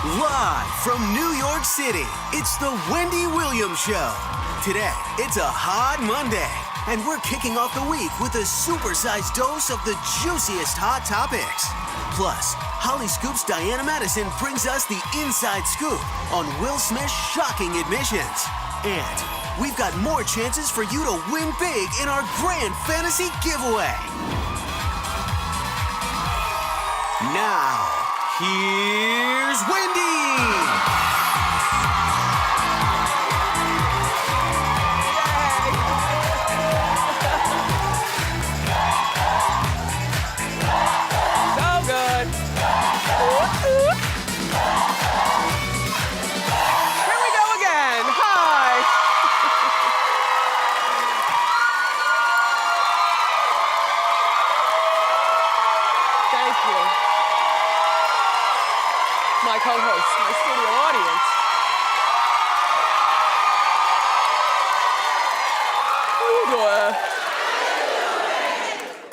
Live from New York City, it's the Wendy Williams Show. Today, it's a hot Monday, and we're kicking off the week with a supersized dose of the juiciest hot topics. Plus, Holly Scoop's Diana Madison brings us the inside scoop on Will Smith's shocking admissions. And we've got more chances for you to win big in our grand fantasy giveaway. Now, here's Wendy! So good. Here we go again. Hi. Thank you. My co-host, my studio audience.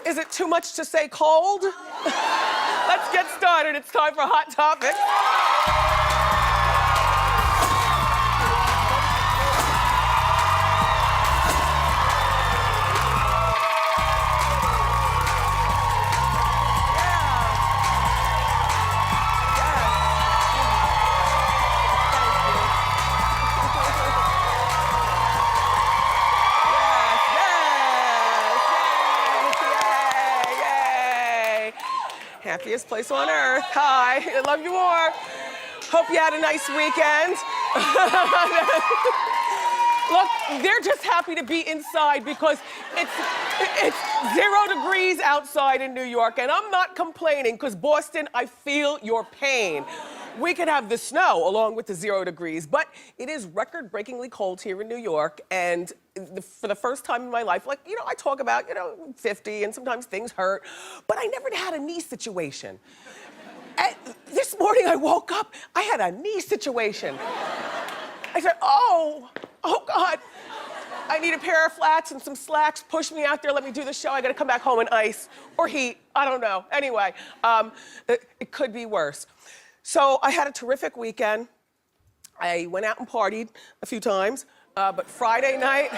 Is it too much to say cold? Let's get started. It's time for Hot Topics. Happiest place on earth. Hi, I love you more. Hope you had a nice weekend. Look, they're just happy to be inside because it's 0 degrees outside in New York, and I'm not complaining because Boston, I feel your pain. We could have the snow along with the 0 degrees, but it is record-breakingly cold here in New York, and for the first time in my life, like, I talk about, 50 and sometimes things hurt, but I never had a knee situation. And this morning I woke up, I had a knee situation. I said, oh God. I need a pair of flats and some slacks. Push me out there, let me do the show. I gotta come back home in ice or heat, I don't know. Anyway, it could be worse. So I had a terrific weekend. I went out and partied a few times, but Friday night,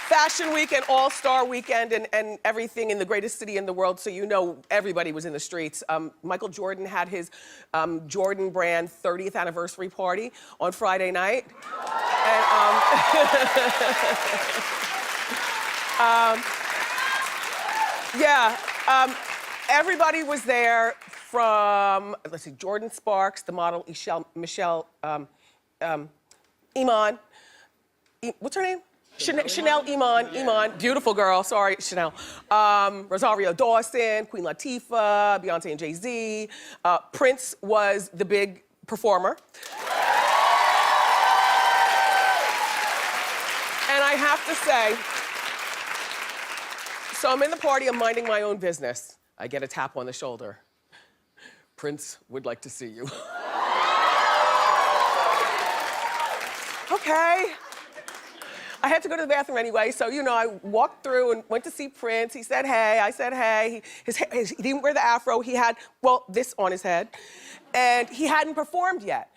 Fashion Week and All-Star Weekend and everything in the greatest city in the world, so everybody was in the streets. Michael Jordan had his Jordan brand 30th anniversary party on Friday night. And, everybody was there from, let's see, Jordan Sparks, the model, Michelle, Iman, what's her name? Chanel Iman, beautiful girl, sorry, Chanel. Rosario Dawson, Queen Latifah, Beyonce and Jay-Z. Prince was the big performer. And I have to say, so I'm in the party, I'm minding my own business. I get a tap on the shoulder. Prince would like to see you. Okay. I had to go to the bathroom anyway, so, I walked through and went to see Prince. He said, hey, I said, hey. He didn't wear the afro. He had, this on his head. And he hadn't performed yet.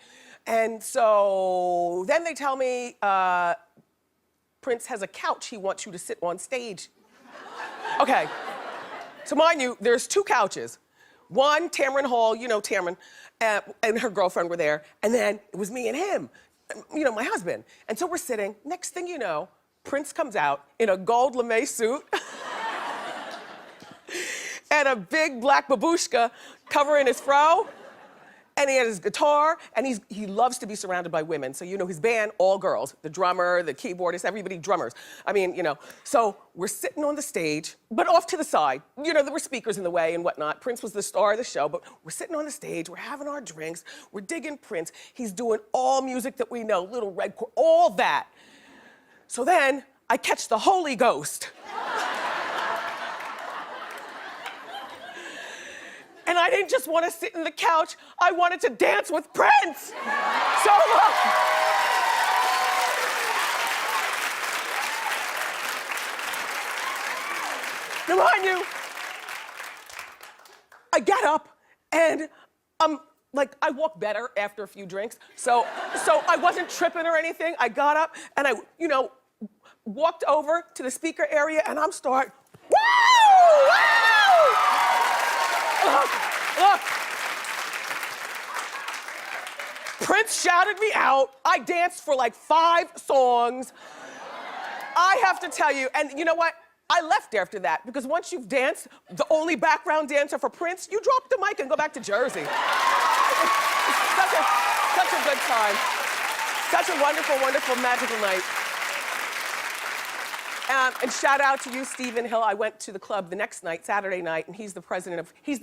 And so then they tell me, Prince has a couch he wants you to sit on stage. Okay, so mind you, there's 2 couches. One, Tamron Hall, Tamron, and her girlfriend were there. And then it was me and him. My husband. And so we're sitting, next thing you know, Prince comes out in a gold lame suit and a big black babushka covering his fro. And he had his guitar, and he loves to be surrounded by women. So his band, all girls, the drummer, the keyboardist, everybody drummers. So we're sitting on the stage, but off to the side. There were speakers in the way and whatnot. Prince was the star of the show, but we're sitting on the stage, we're having our drinks, we're digging Prince. He's doing all music that we know, Little Red, all that. So then I catch the Holy Ghost. And I didn't just want to sit in the couch, I wanted to dance with Prince. So look. Now, mind you, I get up and like, I walk better after a few drinks. So I wasn't tripping or anything. I got up and I, walked over to the speaker area and I'm woo! Woo! Look. Prince shouted me out. I danced for like 5 songs. I have to tell you, and you know what? I left after that because once you've danced, the only background dancer for Prince, you drop the mic and go back to Jersey. Such a good time. Such a wonderful, wonderful, magical night. And shout out to you, Stephen Hill. I went to the club the next night, Saturday night, and he's the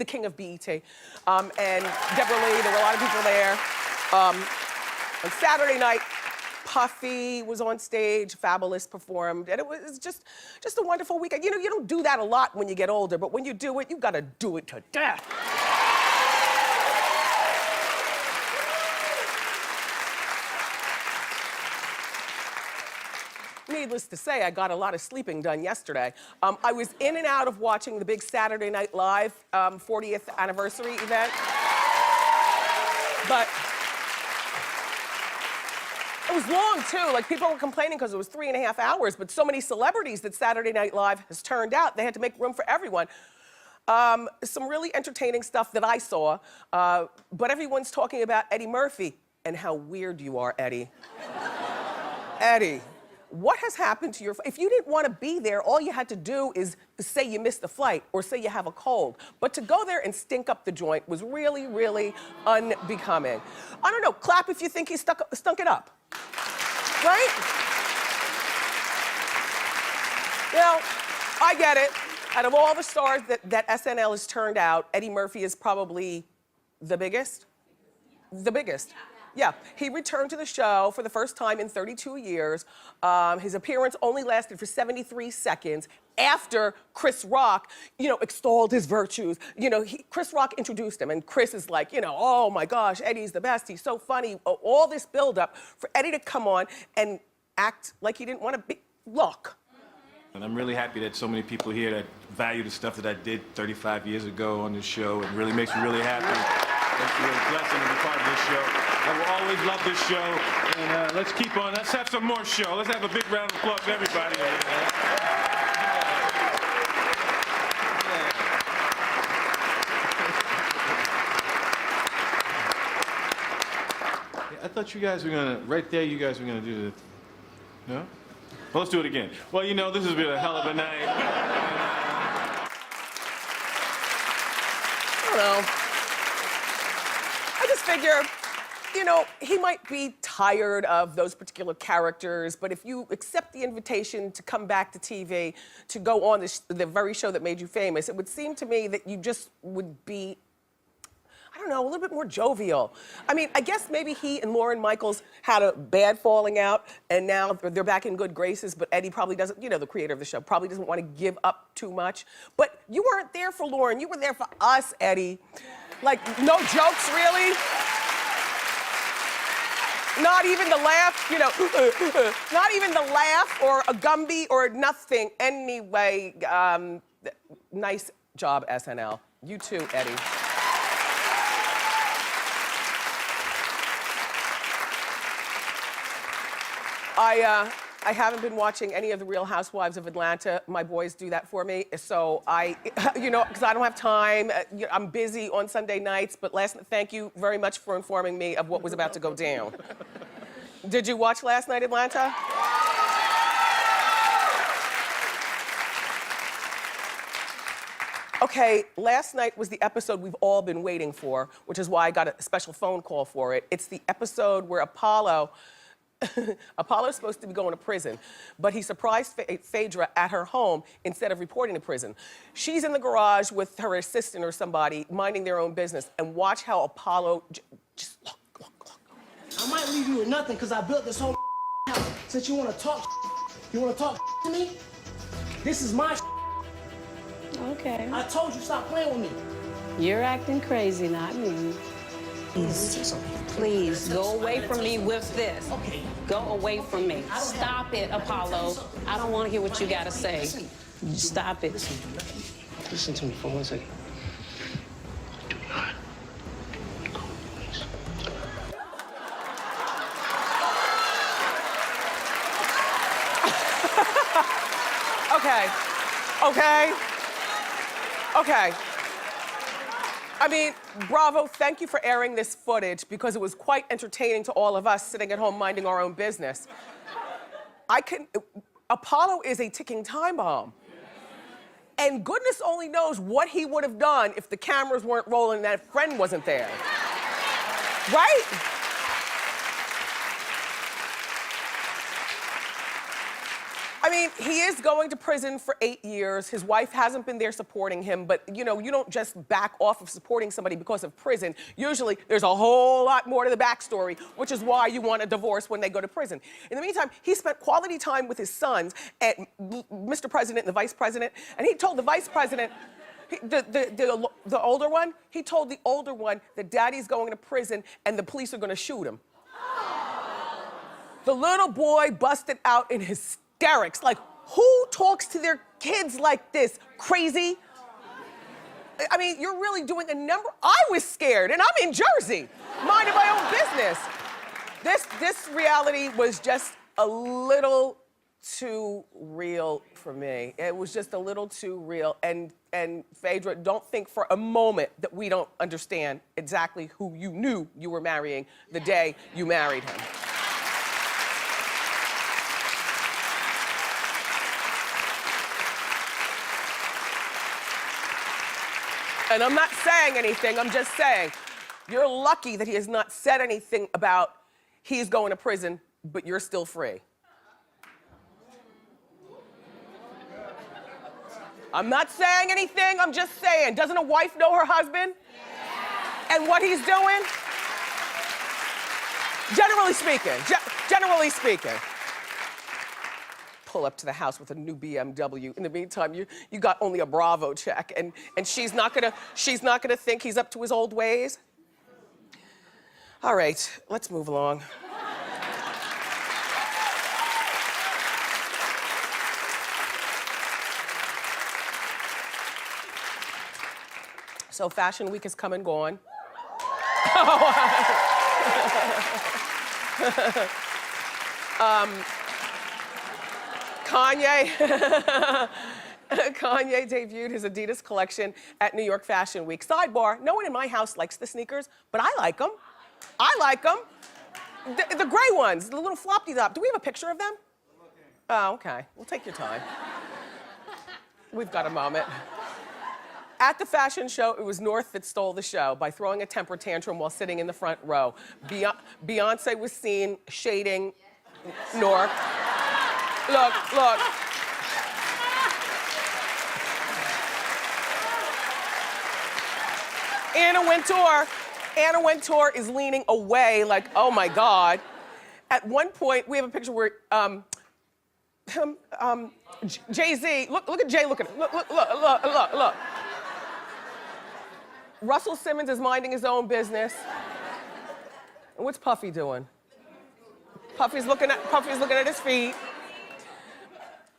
king of BET. And Deborah Lee, there were a lot of people there. On Saturday night, Puffy was on stage, Fabulous performed, and it was just a wonderful weekend. You don't do that a lot when you get older, but when you do it, you gotta do it to death. Needless to say, I got a lot of sleeping done yesterday. I was in and out of watching the big Saturday Night Live 40th anniversary event. But it was long, too. Like, people were complaining because it was 3.5 hours, but so many celebrities that Saturday Night Live has turned out, they had to make room for everyone. Some really entertaining stuff that I saw, but everyone's talking about Eddie Murphy and how weird you are, Eddie. Eddie, what has happened to your... If you didn't want to be there, all you had to do is say you missed the flight or say you have a cold. But to go there and stink up the joint was really, really unbecoming. I don't know, clap if you think he stunk it up. Right? I get it. Out of all the stars that SNL has turned out, Eddie Murphy is probably the biggest. The biggest. Yeah, he returned to the show for the first time in 32 years. His appearance only lasted for 73 seconds after Chris Rock, extolled his virtues. Chris Rock introduced him, and Chris is like, oh my gosh, Eddie's the best, he's so funny. All this buildup for Eddie to come on and act like he didn't want to be. Look. And I'm really happy that so many people here that value the stuff that I did 35 years ago on this show. It really makes me really happy. It's a real blessing to be part of this show. I will always love this show. And let's keep on. Let's have some more show. Let's have a big round of applause for everybody. I thought you guys were gonna, right there, you guys were gonna do the, no? Well, let's do it again. Well, this has been a hell of a night. I don't know. I just figure, he might be tired of those particular characters, but if you accept the invitation to come back to TV, to go on the very show that made you famous, it would seem to me that you just would be, I don't know, a little bit more jovial. I mean, I guess maybe he and Lorne Michaels had a bad falling out, and now they're back in good graces, but Eddie probably doesn't, the creator of the show, probably doesn't want to give up too much. But you weren't there for Lorne, you were there for us, Eddie. Like, no jokes, really? Not even the laugh, not even the laugh or a Gumby or nothing. Anyway, nice job, SNL. You too, Eddie. I haven't been watching any of the Real Housewives of Atlanta. My boys do that for me, so because I don't have time. I'm busy on Sunday nights, but thank you very much for informing me of what was about to go down. Did you watch last night, Atlanta? Okay, last night was the episode we've all been waiting for, which is why I got a special phone call for it. It's the episode where Apollo's supposed to be going to prison, but he surprised Phaedra at her home instead of reporting to prison. She's in the garage with her assistant or somebody minding their own business, and watch how Apollo just look. I might leave you with nothing because I built this whole house. Since you want to talk to me, this is my Okay. I told you stop playing with me. You're acting crazy, not me. Please, go away from me with this. Okay. Go away from me. Stop it, Apollo. I don't want to hear what you got to say. Stop it. Listen to me for 1 second. Do not call the police. Okay. I mean, bravo, thank you for airing this footage because it was quite entertaining to all of us sitting at home minding our own business. Apollo is a ticking time bomb. And goodness only knows what he would have done if the cameras weren't rolling and that friend wasn't there. Right? I mean, he is going to prison for 8 years. His wife hasn't been there supporting him, but you know, you don't just back off of supporting somebody because of prison. Usually, there's a whole lot more to the backstory, which is why you want a divorce when they go to prison. In the meantime, he spent quality time with his sons, and Mr. President and the Vice President, and he told the Vice President, the older one, he told the older one that Daddy's going to prison and the police are gonna shoot him. The little boy busted out in hysterics. Like, who talks to their kids like this? Crazy? I mean, you're really doing a number. I was scared, and I'm in Jersey, minding my own business. This reality was just a little too real for me. It was just a little too real. And Phaedra, don't think for a moment that we don't understand exactly who you knew you were marrying the day you married him. And I'm not saying anything, I'm just saying, you're lucky that he has not said anything about he's going to prison, but you're still free. I'm not saying anything, I'm just saying, doesn't a wife know her husband? And what he's doing? Generally speaking. Pull up to the house with a new BMW. In the meantime, you got only a Bravo check, and she's not gonna think he's up to his old ways. All right, let's move along. So Fashion Week has come and gone. Kanye debuted his Adidas collection at New York Fashion Week. Sidebar, no one in my house likes the sneakers, but I like them. The gray ones, the little floppy top. Do we have a picture of them? Oh, okay. We'll take your time. We've got a moment. At the fashion show, it was North that stole the show by throwing a temper tantrum while sitting in the front row. Beyonce was seen shading North. Look. Anna Wintour is leaning away like, oh my God. At one point, we have a picture where Jay-Z, look at Jay looking, look. Russell Simmons is minding his own business. And what's Puffy doing? Puffy's looking at his feet.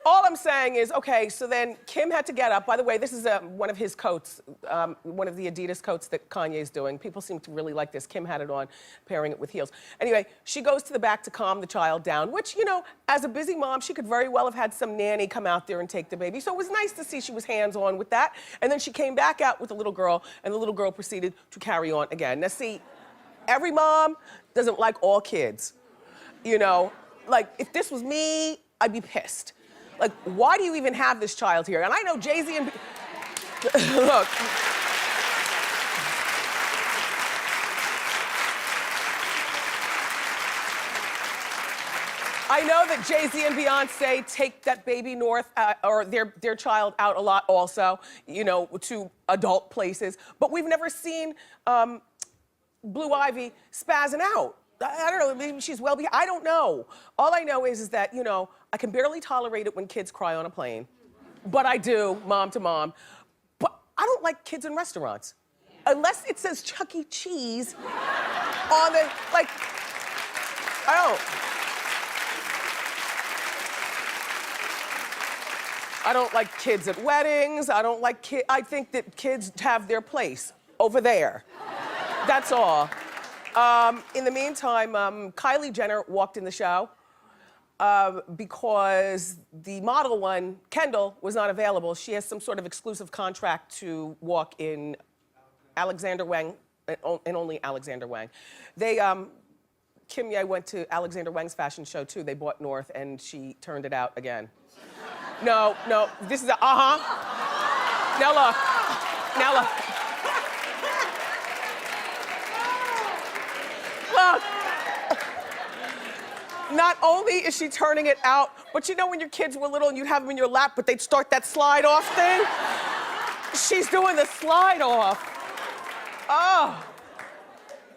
All I'm saying is, okay, so then Kim had to get up. By the way, this is one of his coats, one of the Adidas coats that Kanye's doing. People seem to really like this. Kim had it on, pairing it with heels. Anyway, she goes to the back to calm the child down, which, you know, as a busy mom, she could very well have had some nanny come out there and take the baby. So it was nice to see she was hands-on with that. And then she came back out with the little girl, and the little girl proceeded to carry on again. Now see, every mom doesn't like all kids. You know, like, if this was me, I'd be pissed. Like, why do you even have this child here? And I know Jay-Z and... Look. I know that Jay-Z and Beyonce take that baby North, or their child out a lot also, you know, to adult places. But we've never seen Blue Ivy spazzing out. I don't know, maybe she's well behaved. I don't know. All I know is that, you know, I can barely tolerate it when kids cry on a plane. But I do, mom to mom. But I don't like kids in restaurants. Unless it says Chuck E. Cheese on the, like, I don't. I don't like kids at weddings. I don't like kids. I think that kids have their place over there. That's all. In the meantime, Kylie Jenner walked in the show because the model one, Kendall, was not available. She has some sort of exclusive contract to walk in Alexander Wang, and only Alexander Wang. Kim Ye went to Alexander Wang's fashion show too. They bought North and she turned it out again. No, this is Now look. Look. Not only is she turning it out, but you know when your kids were little and you'd have them in your lap, but they'd start that slide off thing? She's doing the slide off.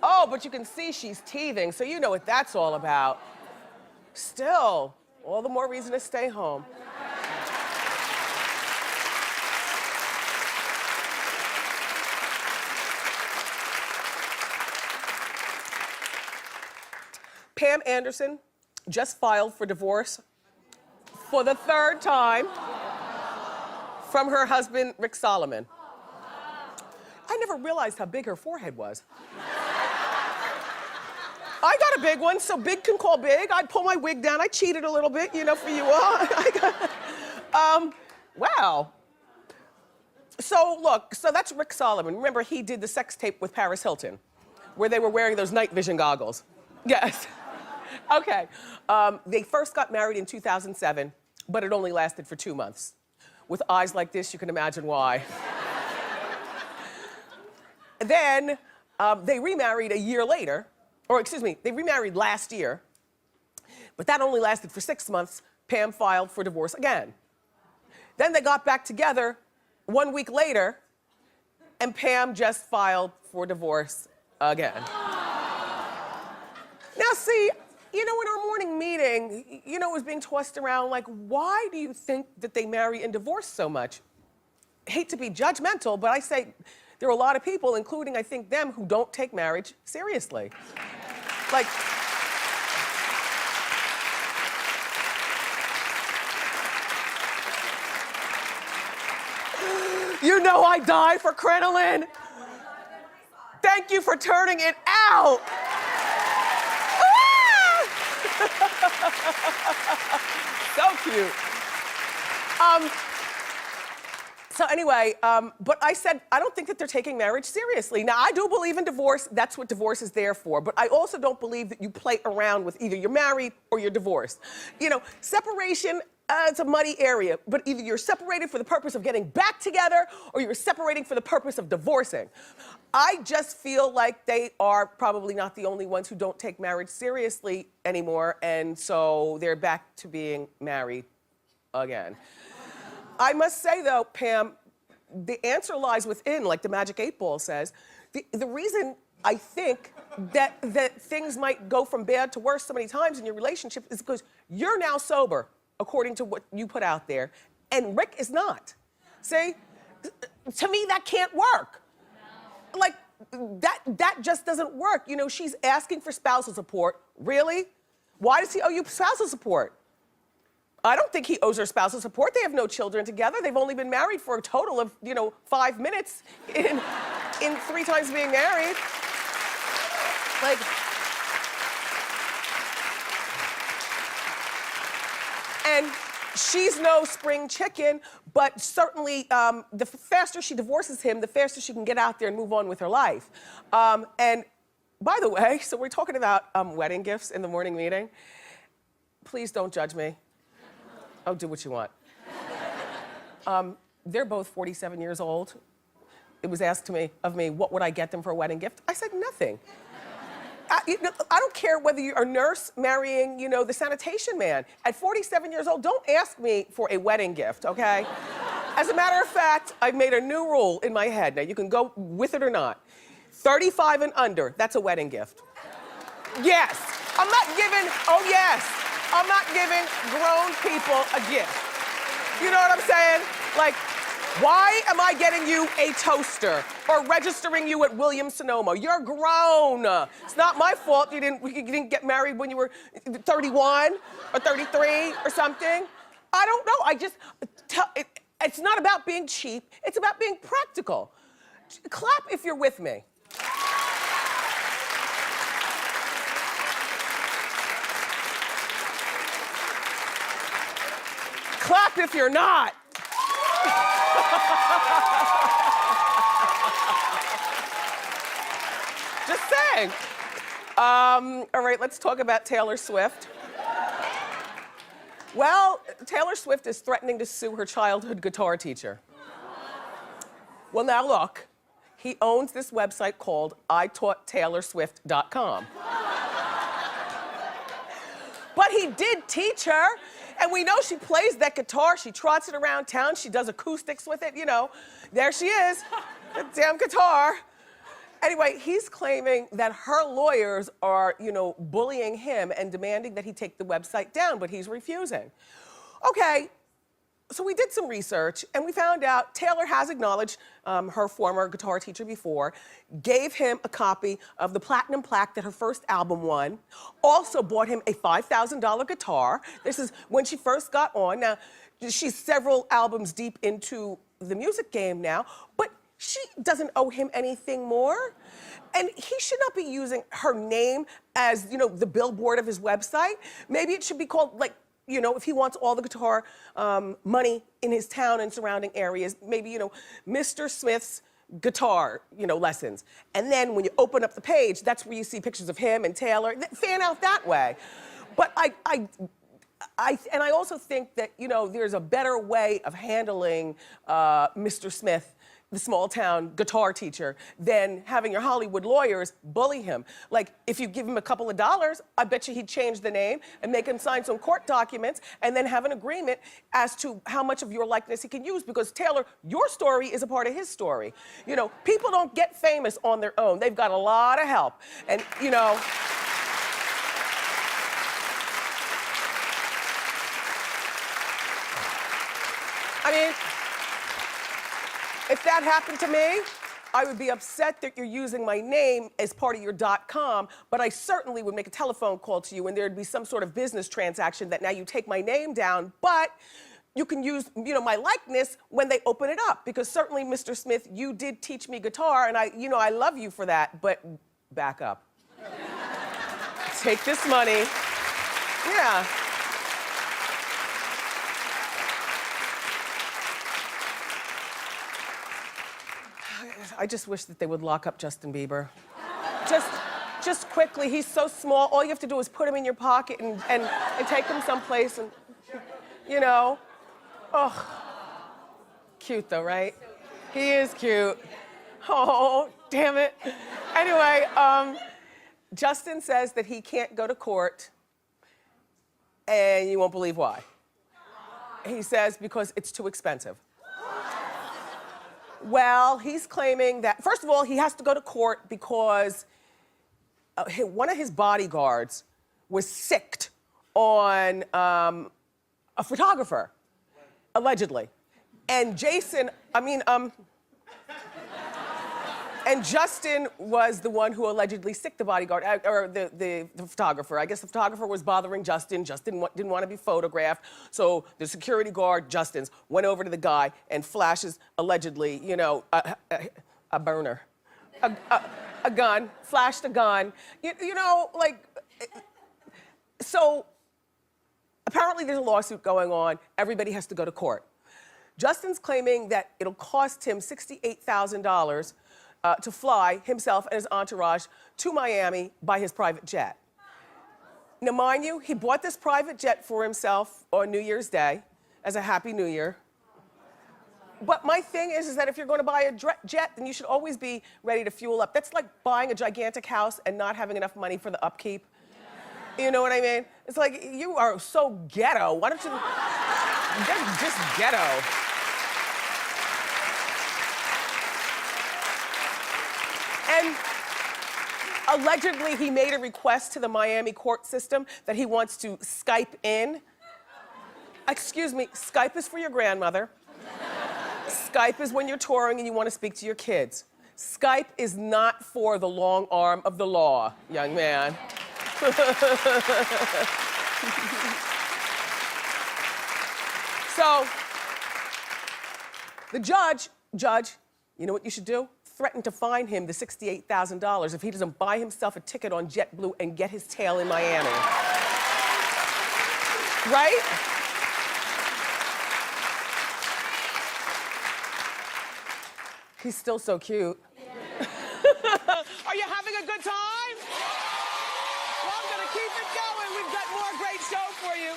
Oh, but you can see she's teething, so you know what that's all about. Still, all the more reason to stay home. Pam Anderson just filed for divorce for the third time from her husband, Rick Solomon. I never realized how big her forehead was. I got a big one, so big can call big. I pull my wig down. I cheated a little bit, for you all. Wow. So look, that's Rick Solomon. Remember, he did the sex tape with Paris Hilton, where they were wearing those night vision goggles. Yes. Okay. They first got married in 2007, but it only lasted for 2 months. With eyes like this, you can imagine why. Then they remarried a year later, they remarried last year, but that only lasted for 6 months. Pam filed for divorce again. Then they got back together 1 week later, and Pam just filed for divorce again. Now see, in our morning meeting, it was being tossed around like, why do you think that they marry and divorce so much? Hate to be judgmental, but I say there are a lot of people, including I think them, who don't take marriage seriously. Like, I die for crinoline. Thank you for turning it out. So cute. So anyway, but I said, I don't think that they're taking marriage seriously. Now, I do believe in divorce. That's what divorce is there for. But I also don't believe that you play around with either you're married or you're divorced. Separation, it's a muddy area. But either you're separated for the purpose of getting back together or you're separating for the purpose of divorcing. I just feel like they are probably not the only ones who don't take marriage seriously anymore. And so they're back to being married again. I must say, though, Pam, the answer lies within, like the Magic 8 Ball says. The reason I think that things might go from bad to worse so many times in your relationship is because you're now sober, according to what you put out there, and Rick is not. See? To me, that can't work. Like, that just doesn't work. She's asking for spousal support. Really? Why does he owe you spousal support? I don't think he owes her spousal support. They have no children together. They've only been married for a total of, 5 minutes in 3 times being married. Like, and she's no spring chicken, but certainly the faster she divorces him, the faster she can get out there and move on with her life. And by the way, so we're talking about wedding gifts in the morning meeting. Please don't judge me. Oh, do what you want. They're both 47 years old. It was asked of me, what would I get them for a wedding gift? I said, nothing. I don't care whether you're a nurse marrying, the sanitation man. At 47 years old, don't ask me for a wedding gift, okay? As a matter of fact, I've made a new rule in my head. Now, you can go with it or not. 35 and under, that's a wedding gift. Yes. I'm not giving grown people a gift. You know what I'm saying? Like, why am I getting you a toaster or registering you at Williams-Sonoma? You're grown. It's not my fault you didn't get married when you were 31 or 33 or something. I don't know. It's not about being cheap. It's about being practical. Clap if you're with me. Clap if you're not. Just saying. All right, let's talk about Taylor Swift. Well, Taylor Swift is threatening to sue her childhood guitar teacher. Well, now look, he owns this website called ITaughtTaylorSwift.com. But he did teach her, and we know she plays that guitar. She trots it around town. She does acoustics with it, you know. There she is, the damn guitar. Anyway, he's claiming that her lawyers are, you know, bullying him and demanding that he take the website down, but he's refusing. Okay, so we did some research and we found out Taylor has acknowledged her former guitar teacher before, gave him a copy of the platinum plaque that her first album won, also bought him a $5,000 guitar. This is when she first got on. Now, she's several albums deep into the music game now, but she doesn't owe him anything more. And he should not be using her name as, you know, the billboard of his website. Maybe it should be called, like, you know, if he wants all the guitar money in his town and surrounding areas, maybe, you know, Mr. Smith's guitar, you know, lessons. And then when you open up the page, that's where you see pictures of him and Taylor. Fan out that way. But I also think that, you know, there's a better way of handling Mr. Smith, the small town guitar teacher, than having your Hollywood lawyers bully him. Like, if you give him a couple of dollars, I bet you he'd change the name and make him sign some court documents and then have an agreement as to how much of your likeness he can use, because Taylor, your story is a part of his story. You know, people don't get famous on their own. They've got a lot of help. And, you know, I mean, if that happened to me, I would be upset that you're using my name as part of your .com, but I certainly would make a telephone call to you and there'd be some sort of business transaction that now you take my name down, but you can use, you know, my likeness when they open it up, because certainly, Mr. Smith, you did teach me guitar and I love you for that, but back up. Take this money. Yeah. I just wish that they would lock up Justin Bieber. Just quickly, he's so small. All you have to do is put him in your pocket and take him someplace and, you know. Oh, cute though, right? He is cute. Oh, damn it. Anyway, Justin says that he can't go to court, and you won't believe why. He says because it's too expensive. Well, he's claiming that, first of all, he has to go to court because one of his bodyguards was sicked on a photographer, allegedly. And and Justin was the one who allegedly sicked the bodyguard, or the photographer. I guess the photographer was bothering Justin. Justin didn't want to be photographed. So the security guard, Justin's, went over to the guy and flashes, allegedly, you know, a burner. A gun, flashed a gun. You know, like, so apparently there's a lawsuit going on. Everybody has to go to court. Justin's claiming that it'll cost him $68,000 to fly himself and his entourage to Miami by his private jet. Now, mind you, he bought this private jet for himself on New Year's Day as a Happy New Year. But my thing is that if you're going to buy a jet, then you should always be ready to fuel up. That's like buying a gigantic house and not having enough money for the upkeep. You know what I mean? It's like, you are so ghetto. Why don't you just ghetto? And allegedly, he made a request to the Miami court system that he wants to Skype in. Excuse me, Skype is for your grandmother. Skype is when you're touring and you want to speak to your kids. Skype is not for the long arm of the law, young man. So, the judge, you know what you should do? Threaten to fine him the $68,000 if he doesn't buy himself a ticket on JetBlue and get his tail in Miami. Right? He's still so cute. Are you having a good time? Well, I'm gonna keep it going. We've got more great show for you.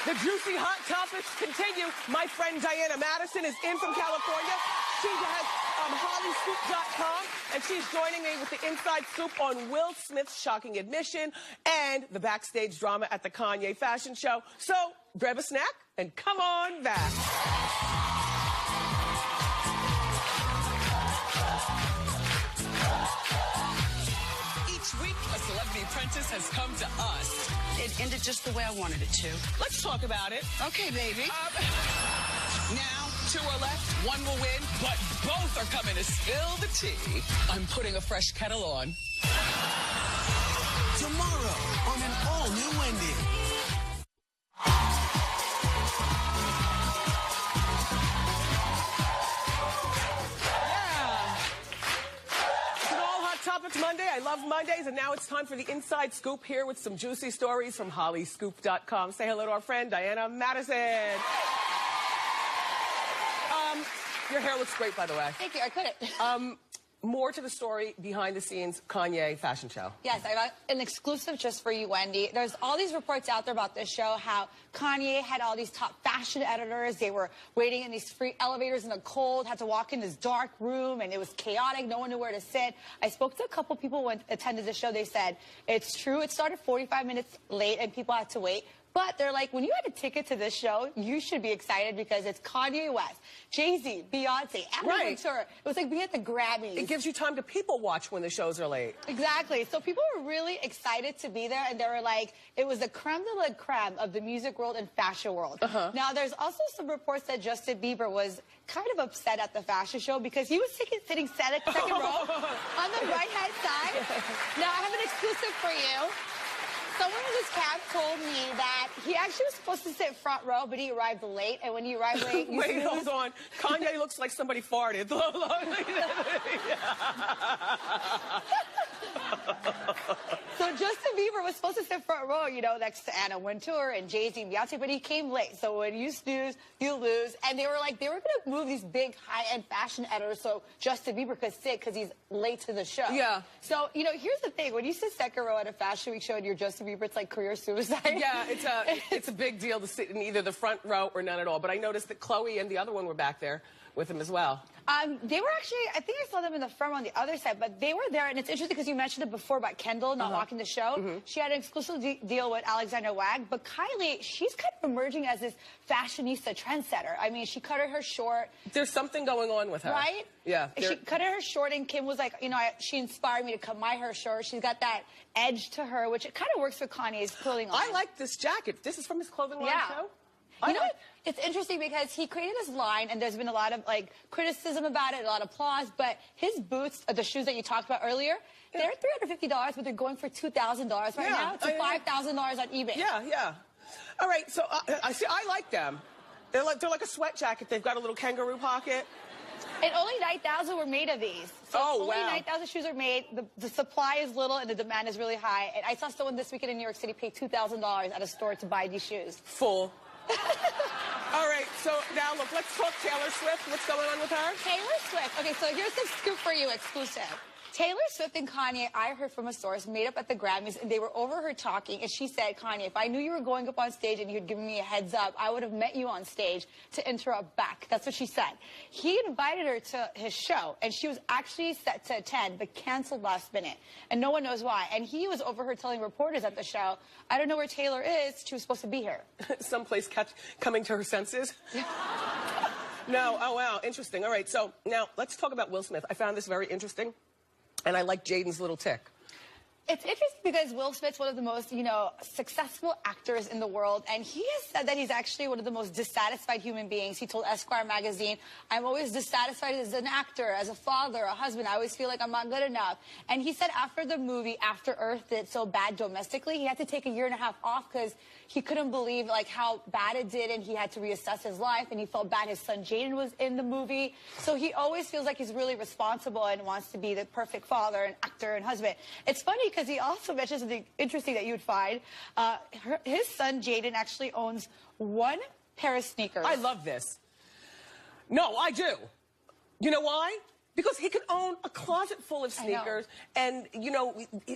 The juicy hot topics continue. My friend Diana Madison is in from California. She has hollyscoop.com, and she's joining me with the inside scoop on Will Smith's shocking admission and the backstage drama at the Kanye fashion show. So grab a snack and come on back. Each week, a celebrity apprentice has come to us. It ended just the way I wanted it to. Let's talk about it. Okay, baby. Now, two are left, one will win, but both are coming to spill the tea. I'm putting a fresh kettle on. Tomorrow on an all-new Wendy. Topics Monday. I love Mondays, and now it's time for the inside scoop here with some juicy stories from hollyscoop.com. Say hello to our friend Diana Madison. Your hair looks great, by the way. Thank you. I couldn't. More to the story behind the scenes Kanye fashion show. Yes, I got an exclusive just for you, Wendy. There's all these reports out there about this show, how Kanye had all these top fashion editors. They were waiting in these free elevators in the cold, had to walk in this dark room, and it was chaotic. No one knew where to sit. I spoke to a couple people who attended the show. They said, it's true. It started 45 minutes late, and people had to wait. But they're like, when you had a ticket to this show, you should be excited because it's Kanye West, Jay-Z, Beyonce, Adam Ventura. It was like being at the Grammys. It gives you time to people watch when the shows are late. Exactly. So people were really excited to be there, and they were like, it was the creme de la creme of the music world and fashion world. Now, there's also some reports that Justin Bieber was kind of upset at the fashion show because he was sitting second row on the right-hand side. Now, I have an exclusive for you. Someone in his cab told me that he actually was supposed to sit front row, but he arrived late, and when he arrived late, you Wait, hold on. Kanye looks like somebody farted. So Justin Bieber was supposed to sit front row, you know, next to Anna Wintour and Jay-Z and Beyonce, but he came late. So when you snooze, you lose. And they were like, they were going to move these big high-end fashion editors so Justin Bieber could sit because he's late to the show. Yeah. So, you know, here's the thing. When you sit second row at a fashion week show and you're Justin Bieber, it's like career suicide. Yeah, it's a big deal to sit in either the front row or none at all. But I noticed that Chloe and the other one were back there with him as well. They were actually, I think I saw them in the front on the other side, but they were there, and it's interesting because you mentioned it before about Kendall not walking the show. She had an exclusive deal with Alexander Wang, but Kylie, she's kind of emerging as this fashionista trendsetter. I mean, she cut her hair short. There's something going on with her. Right? Yeah. She cut her hair short, and Kim was like, you know, she inspired me to cut my hair short. She's got that edge to her, which it kind of works for Kanye's clothing line. I like this jacket. This is from his clothing line show? You know what? It's interesting because he created this line, and there's been a lot of like criticism about it, a lot of applause. But his boots, the shoes that you talked about earlier, they're $350, but they're going for $2,000 right now to $5,000 on eBay. Yeah, yeah. All right, so I like them. They're like a sweat jacket. They've got a little kangaroo pocket. And only 9,000 were made of these. So only 9,000 shoes are made. The supply is little and the demand is really high. And I saw someone this weekend in New York City pay $2,000 at a store to buy these shoes. Full. All right, so now look, let's talk Taylor Swift. What's going on with her? Taylor Swift. Okay, so here's the scoop for you, exclusive. Taylor Swift and Kanye, I heard from a source, made up at the Grammys, and they were over her talking, and she said, Kanye, if I knew you were going up on stage and you'd given me a heads up, I would have met you on stage to interrupt back. That's what she said. He invited her to his show, and she was actually set to attend, but canceled last minute, and no one knows why. And he was over her telling reporters at the show, I don't know where Taylor is. She was supposed to be here. Someplace coming to her senses. No, oh, wow, interesting. All right, so now let's talk about Will Smith. I found this very interesting. And I like Jaden's little tick. It's interesting because Will Smith's one of the most, you know, successful actors in the world. And he has said that he's actually one of the most dissatisfied human beings. He told Esquire magazine, I'm always dissatisfied as an actor, as a father, a husband. I always feel like I'm not good enough. And he said after the movie After Earth did so bad domestically, he had to take a year and a half off because he couldn't believe like how bad it did, and he had to reassess his life, and he felt bad his son Jaden was in the movie. So he always feels like he's really responsible and wants to be the perfect father and actor and husband. It's funny because he also mentions something interesting that you'd find. His son Jaden actually owns one pair of sneakers. I love this. No, I do. You know why? Because he could own a closet full of sneakers, and you know,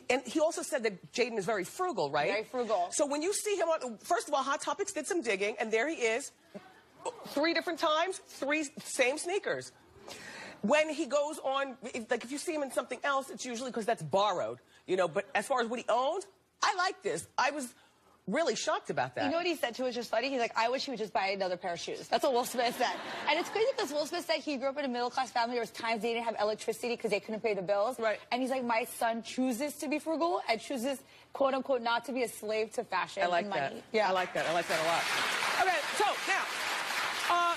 and he also said that Jaden is very frugal, right? Very frugal. So when you see him on, first of all, Hot Topics did some digging, and there he is, 3 different times, 3 same sneakers. When he goes on, like if you see him in something else, it's usually because that's borrowed, you know. But as far as what he owns, I like this. I was really shocked about that. You know what he said too, which was funny? He's like, I wish he would just buy another pair of shoes. That's what Will Smith said. And it's crazy because Will Smith said he grew up in a middle-class family. There was times they didn't have electricity because they couldn't pay the bills. Right. And he's like, my son chooses to be frugal and chooses, quote-unquote, not to be a slave to fashion and money. That. Yeah. I like that. I like that a lot. Okay, so now,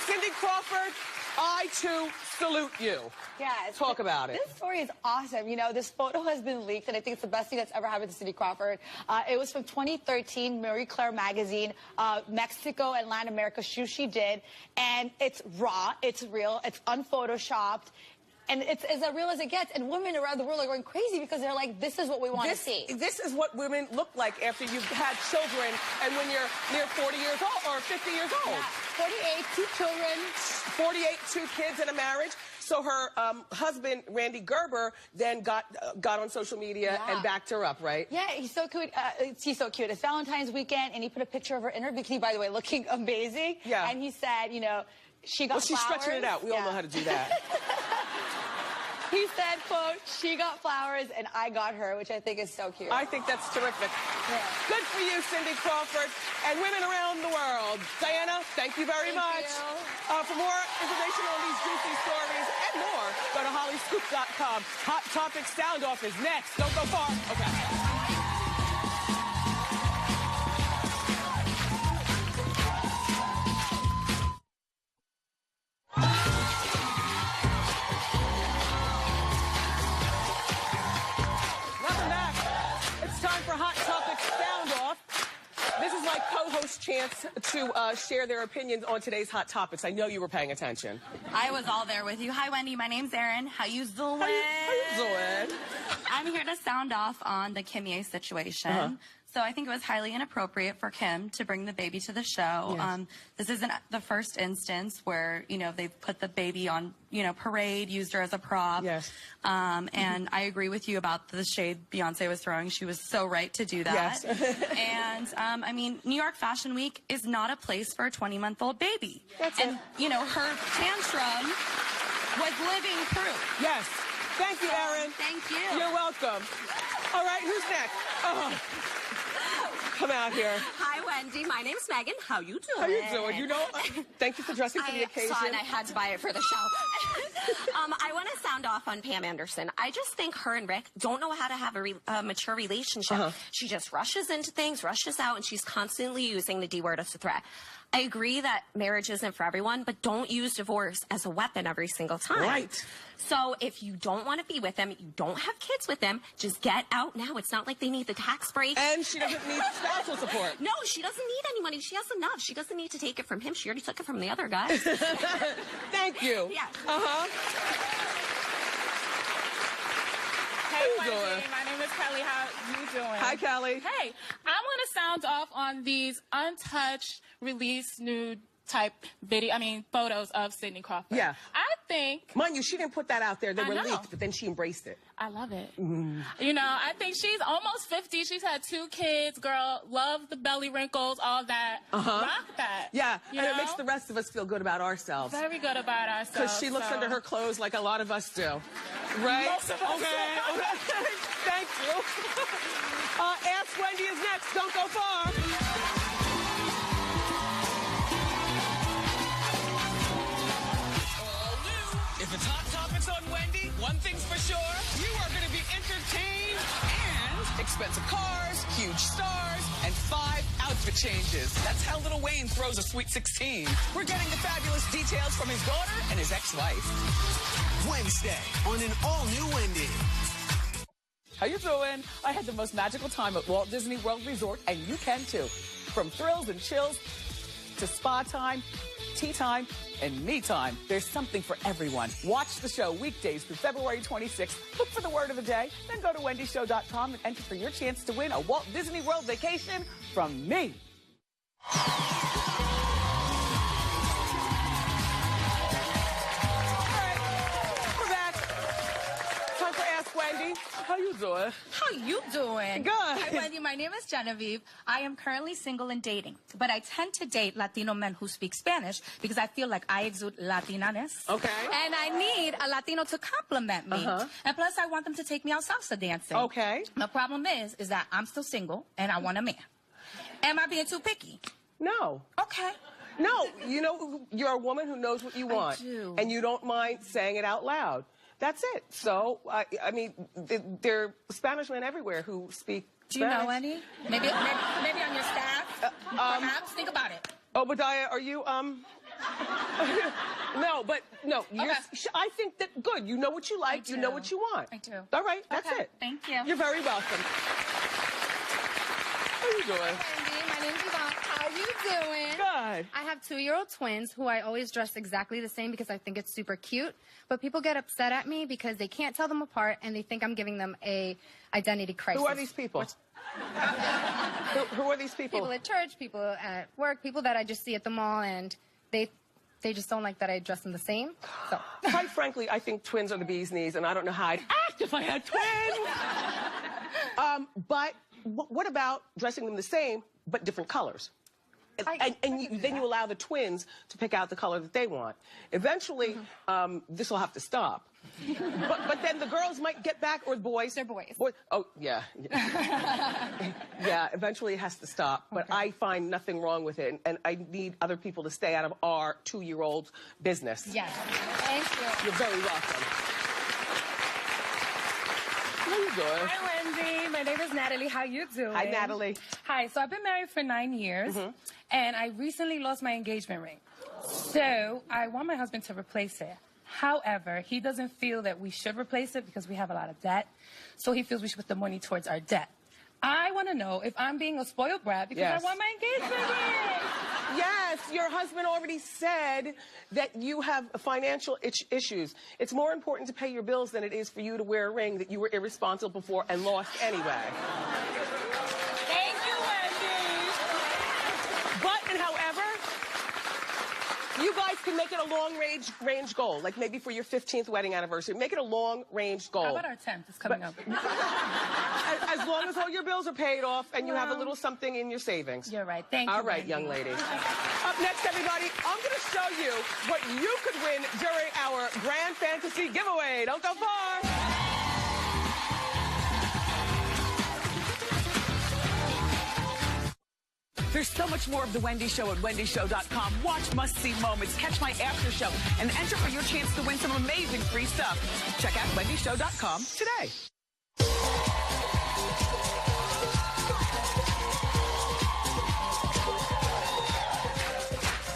Cindy Crawford, I too salute you. Yes. Talk about it. This story is awesome. You know, this photo has been leaked, and I think it's the best thing that's ever happened to Cindy Crawford. It was from 2013, Marie Claire magazine, Mexico and Latin America shoot she did. And it's raw, it's real, it's unphotoshopped. And it's as real as it gets. And women around the world are going crazy because they're like, this is what we want to see. This is what women look like after you've had children and when you're near 40 years old or 50 years old. Yeah. 48, 2 children. 48, 2 kids and a marriage. So her husband, Randy Gerber, then got on social media and backed her up, right? Yeah, he's so cute. He's so cute. It's Valentine's weekend, and he put a picture of her in her bikini, by the way, looking amazing. Yeah. And he said, you know, she got flowers. Well, she's stretching it out. We all know how to do that. He said, quote, she got flowers and I got her, which I think is so cute. I think that's terrific. Yeah. Good for you, Cindy Crawford, and women around the world. Diana, thank you very much. For more information on these juicy stories and more, go to hollyscoop.com. Hot Topic Sound Off is next. Don't go far. Okay. Co-host chance to share their opinions on today's hot topics. I know you were paying attention. I was all there with you. Hi, Wendy. My name's Erin. How you doing? How you doing? I'm here to sound off on the Kim Ye situation. So I think it was highly inappropriate for Kim to bring the baby to the show. Yes. This isn't the first instance where, you know, they've put the baby on, you know, parade, used her as a prop. Yes. And I agree with you about the shade Beyonce was throwing. She was so right to do that. Yes. And, I mean, New York Fashion Week is not a place for a 20-month-old baby. That's and, you know, her tantrum was living proof. Yes. Thank you, Erin. Thank you. You're welcome. All right, who's next? Oh. Come out here. Hi, Wendy. My name's Megan. How you doing? How you doing? You know, thank you for dressing for the occasion. I saw it and I had to buy it for the show. I want to sound off on Pam Anderson. I just think her and Rick don't know how to have a mature relationship. She just rushes into things, rushes out, and she's constantly using the D word as a threat. I agree that marriage isn't for everyone, but don't use divorce as a weapon every single time. Right. So if you don't want to be with them, you don't have kids with them, just get out now. It's not like they need the tax break. And she doesn't need spousal support. No, she doesn't need any money. She has enough. She doesn't need to take it from him. She already took it from the other guys. Thank you. Yeah. Hey, Wendy. My name is Kelly. How you doing? Hi, Kelly. Hey, I want to sound off on these untouched, released nude type photos of Cindy Crawford. Yeah. I think... Mind you, she didn't put that out there. They I were know. leaked, but then she embraced it. I love it. You know, I think she's almost 50. She's had 2 kids, girl. Love the belly wrinkles, all that. Rock that. Yeah, You and know? it makes the rest of us feel good about ourselves. Very good about ourselves. Because she looks under her clothes like a lot of us do. Right? Most of us. Okay. Thank you. Ask Wendy is next. Don't go far. If it's Hot Topics on Wendy, one thing's for sure, you are going to be entertained and expensive cars, huge stars, and 5 outfit changes. That's how Lil Wayne throws a Sweet 16. We're getting the fabulous details from his daughter and his ex-wife. Wednesday on an all-new Wendy. How you doing? I had the most magical time at Walt Disney World Resort, and you can too. From thrills and chills to spa time, tea time, and me time. There's something for everyone. Watch the show weekdays through February 26th. Look for the word of the day. Then go to wendyshow.com and enter for your chance to win a Walt Disney World vacation from me. Wendy, how you doing? How you doing? Good. Hi, Wendy. My name is Genevieve. I am currently single and dating, but I tend to date Latino men who speak Spanish because I feel like I exude Latinaness. Okay. And I need a Latino to compliment me. And plus, I want them to take me out salsa dancing. Okay. The problem is that I'm still single and I want a man. Am I being too picky? No. Okay. No, you know, you're a woman who knows what you want. I do. And you don't mind saying it out loud. That's it. So, I mean, there are Spanish men everywhere who speak Do you know any? Maybe on your staff? Perhaps? Think about it. Obadiah, are you, No, but, no. Okay. I think that, good. You know what you like. You know what you want. I do. All right. That's Okay. it. Thank you. You're very welcome. How you doing? Wendy, my name's Yvonne. How you doing? Good. I have 2-year-old twins who I always dress exactly the same because I think it's super cute. But people get upset at me because they can't tell them apart and they think I'm giving them a identity crisis. Who are these people? Who are these people? People at church, people at work, people that I just see at the mall, and they just don't like that I dress them the same. So. Quite frankly, I think twins are the bee's knees, and I don't know how I'd act if I had twins. But what about dressing them the same, but different colors? Then you allow the twins to pick out the color that they want. Eventually, this will have to stop. But then the girls might get back, or the boys. They're boys. Oh, yeah. Yeah, eventually it has to stop. But I find nothing wrong with it, and I need other people to stay out of our 2-year-old business. Yes. Thank you. You're very welcome. How you doing? Hi, Wendy. My name is Natalie. How you doing? Hi, Natalie. Hi. So I've been married for 9 years, and I recently lost my engagement ring. So I want my husband to replace it. However, he doesn't feel that we should replace it because we have a lot of debt. So he feels we should put the money towards our debt. I want to know if I'm being a spoiled brat because I want my engagement ring. Yes, your husband already said that you have financial issues. It's more important to pay your bills than it is for you to wear a ring that you were irresponsible for and lost anyway. Thank you, Wendy. But, and however, you guys can make it a long-range goal, like maybe for your 15th wedding anniversary. Make it a long-range goal. How about our 10th? It's coming up. As long as all your bills are paid off and you have a little something in your savings. You're right. Thank you, All right, Wendy. young lady. Up next, everybody, I'm going to show you what you could win during our Grand Fantasy giveaway. Don't go far. There's so much more of The Wendy Show at wendyshow.com. Watch must-see moments, catch my after show, and enter for your chance to win some amazing free stuff. Check out wendyshow.com today.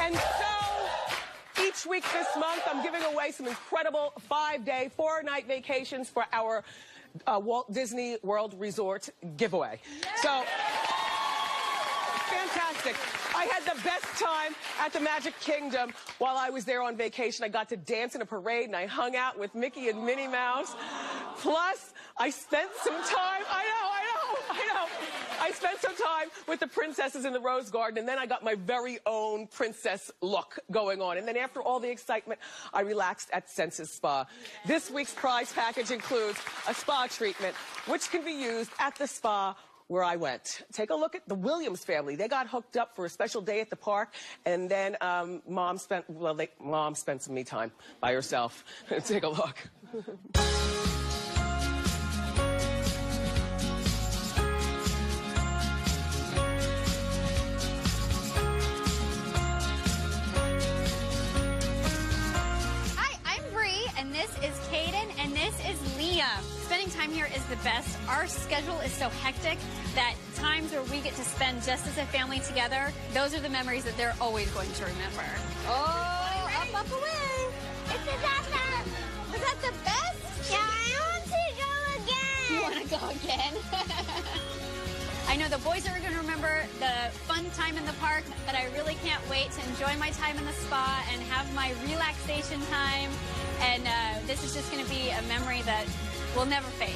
And so, each week this month, I'm giving away some incredible 5-day, 4-night vacations for our Walt Disney World Resort giveaway. So, fantastic. I had the best time at the Magic Kingdom while I was there on vacation. I got to dance in a parade, and I hung out with Mickey and Minnie Mouse. Plus, I spent some time, I know. I spent some time with the princesses in the Rose Garden, and then I got my very own princess look going on. And then after all the excitement, I relaxed at Senses Spa. This week's prize package includes a spa treatment, which can be used at the spa where I went. Take a look at the Williams family. They got hooked up for a special day at the park, and then Mom spent some me time by herself. Take a look. And this is Caden, and this is Liam. Spending time here is the best. Our schedule is so hectic that times where we get to spend just as a family together, those are the memories that they're always going to remember. Oh, up away. Is that the best? Yeah, I want to go again. You want to go again. I know the boys are going to remember the fun time in the park, but I really can't wait to enjoy my time in the spa and have my relaxation time. And this is just going to be a memory that will never fade.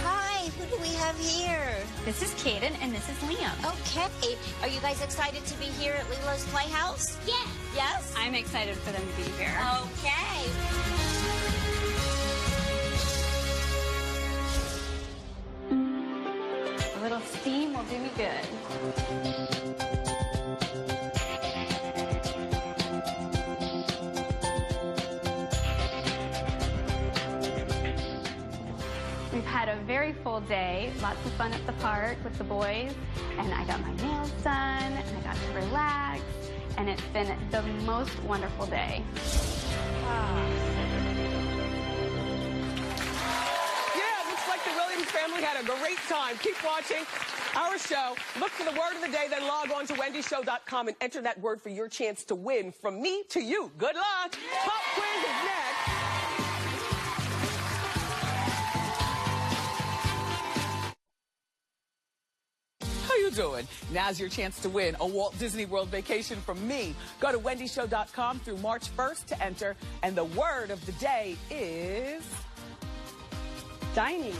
Hi, who do we have here? This is Kaden, and this is Liam. Okay. Are you guys excited to be here at Lilo's Playhouse? Yes. Yes? I'm excited for them to be here. Okay. A little steam will do me good. We've had a very full day, lots of fun at the park with the boys, and I got my nails done, and I got to relax, and it's been the most wonderful day. The Williams family had a great time. Keep watching our show. Look for the word of the day, then log on to wendyshow.com and enter that word for your chance to win from me to you. Good luck. Pop quiz is next. How you doing? Now's your chance to win a Walt Disney World vacation from me. Go to wendyshow.com through March 1st to enter, and the word of the day is dining.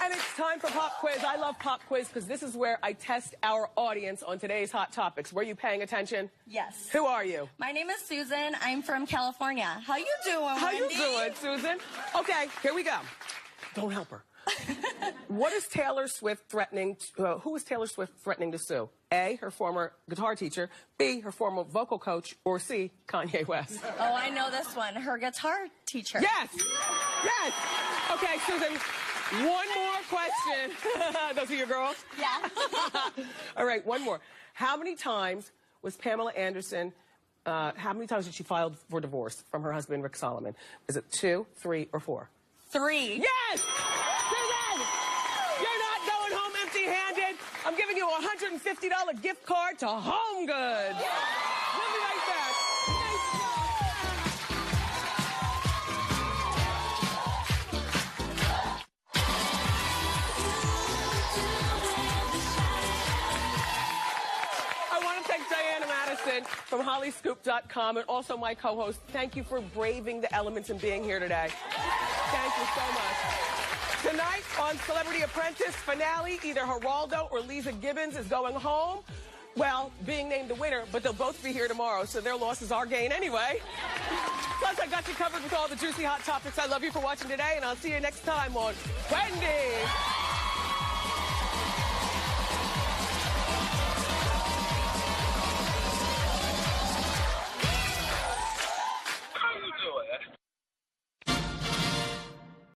And it's time for Pop Quiz. I love Pop Quiz because this is where I test our audience on today's hot topics. Were you paying attention? Yes. Who are you? My name is Susan. I'm from California. How you doing, How Wendy? you doing, Susan? Okay, here we go. Don't help her. What is Taylor Swift threatening? Who is Taylor Swift threatening to sue? A, her former guitar teacher. B, her former vocal coach. Or C, Kanye West. Oh, I know this one. Her guitar teacher. Yes. Yes. Okay, Susan. One more question. Those are your girls? Yeah. All right, one more. How many times was Pamela Anderson? How many times did she file for divorce from her husband Rick Solomon? Is it 2, 3, or 4? 3. Yes! Susan! You're not going home empty-handed. I'm giving you a $150 gift card to Home Goods. We'll be right back. I want to thank Diana Madison from HollyScoop.com and also my co-host. Thank you for braving the elements and being here today. Thank you so much. Tonight on Celebrity Apprentice finale, either Geraldo or Lisa Gibbons is going home. Well, being named the winner, but they'll both be here tomorrow, so their loss is our gain anyway. Plus, I got you covered with all the juicy hot topics. I love you for watching today, and I'll see you next time on Wendy